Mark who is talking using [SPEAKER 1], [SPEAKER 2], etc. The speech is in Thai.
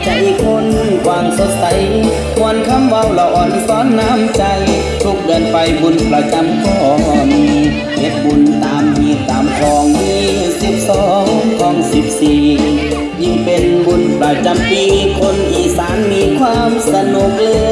[SPEAKER 1] ใจคนกว้างสดใสควนคำเว้าละอ่อนซ้อนน้ำใจทุกเดือนไปบุญประจำก็มีเฮ็ดบุญตามมีตามคลองมี12ของ14ยิ่งเป็นบุญประจำปีคนอีสานมีความสนุกเหลือ